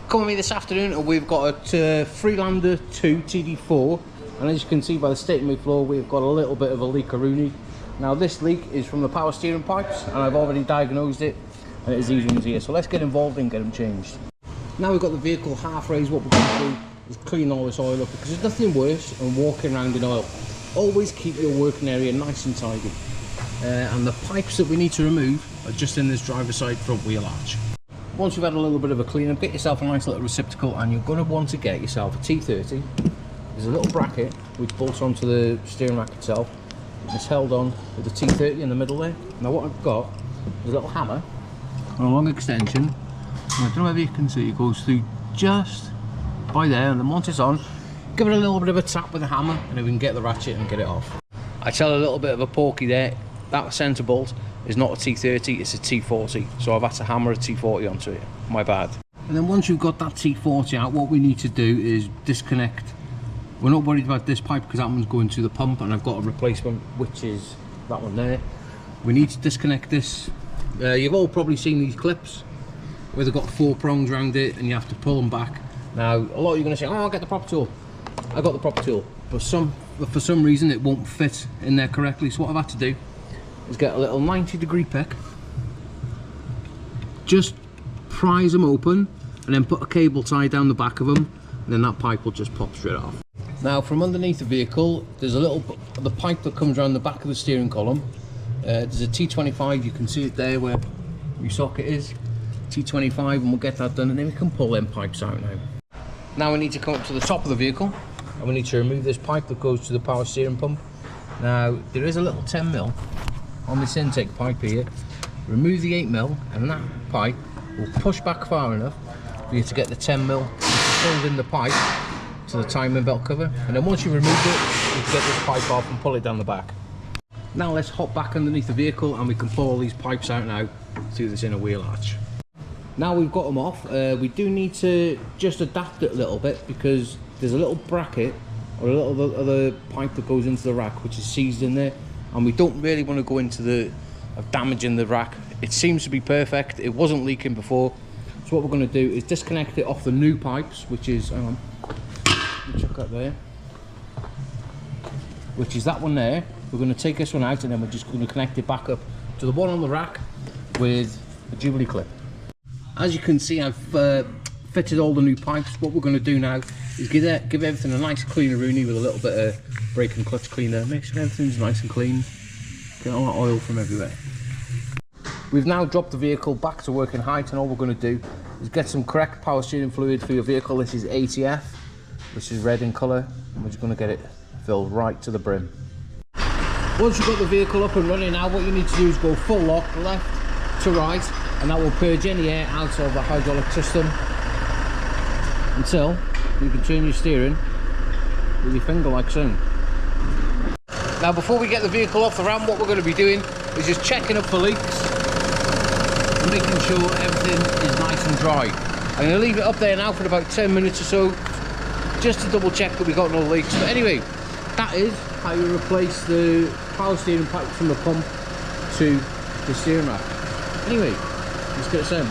Come with me this afternoon and we've got a Freelander 2 TD4, and as you can see by the state of my floor, we've got a little bit of a leak-a-rooney. Now this leak is from the power steering pipes and I've already diagnosed it, and it is these ones here, so let's get involved and get them changed. Now we've got the vehicle half raised, what we're going to do is clean all this oil up, because there's nothing worse than walking around in oil. Always keep your working area nice and tidy. And the pipes that we need to remove are just in this driver's side front wheel arch. Once you've had a little bit of a clean up, get yourself a nice little receptacle, and you're going to want to get yourself a T30. There's a little bracket which bolts onto the steering rack itself. It's held on with the T30 in the middle there. Now what I've got is a little hammer and a long extension. I don't know whether you can see, it goes through just by there, and then once it's on, give it a little bit of a tap with the hammer and then we can get the ratchet and get it off. I tell a little bit of a porky there, that centre bolt is not a T30, it's a T40, so I've had to hammer a T40 onto it, my bad. And then once you've got that T40 out, what we need to do is disconnect. We're not worried about this pipe because that one's going to the pump and I've got a replacement, which is that one there. We need to disconnect this. You've all probably seen these clips where they've got 4 prongs around it and you have to pull them back. Now a lot of you are going to say, oh, I'll get the proper tool. I got the proper tool, but for some reason it won't fit in there correctly, so what I've had to do is get a little 90-degree pick, just prise them open and then put a cable tie down the back of them, and then that pipe will just pop straight off. Now from underneath the vehicle there's the pipe that comes around the back of the steering column. There's a T25, you can see it there where your socket is, T25, and we'll get that done and then we can pull them pipes out now. Now we need to come up to the top of the vehicle and we need to remove this pipe that goes to the power steering pump. Now there is a little 10mm on this intake pipe here. Remove the 8mm and that pipe will push back far enough for you to get the 10mm filled in the pipe to the timing belt cover, and then once you've removed it you can get this pipe off and pull it down the back. Now let's hop back underneath the vehicle and we can pull all these pipes out now through this inner wheel arch. Now we've got them off, we do need to just adapt it a little bit because there's a little bracket or a little other pipe that goes into the rack which is seized in there, and we don't really want to go into the damaging the rack. It seems to be perfect, it wasn't leaking before, so what we're going to do is disconnect it off the new pipes, which is, hang on, let me check that there, which is that one there. We're going to take this one out and then we're just going to connect it back up to the one on the rack with a Jubilee clip. As you can see, I've fitted all the new pipes. What we're going to do now is give everything a nice clean-a-rooney with a little bit of brake and clutch cleaner. Make sure everything's nice and clean. Get all that oil from everywhere. We've now dropped the vehicle back to working height, and all we're going to do is get some correct power steering fluid for your vehicle. This is ATF, which is red in colour, and we're just going to get it filled right to the brim. Once you've got the vehicle up and running now, what you need to do is go full lock, left to right, and that will purge any air out of the hydraulic system until you can turn your steering with your finger like so. Now before we get the vehicle off the ramp, what we're going to be doing is just checking up for leaks and making sure everything is nice and dry. I'm going to leave it up there now for about 10 minutes or so just to double check that we got no leaks. But anyway, that is how you replace the power steering pipe from the pump to the steering rack. Anyway, let's get it started.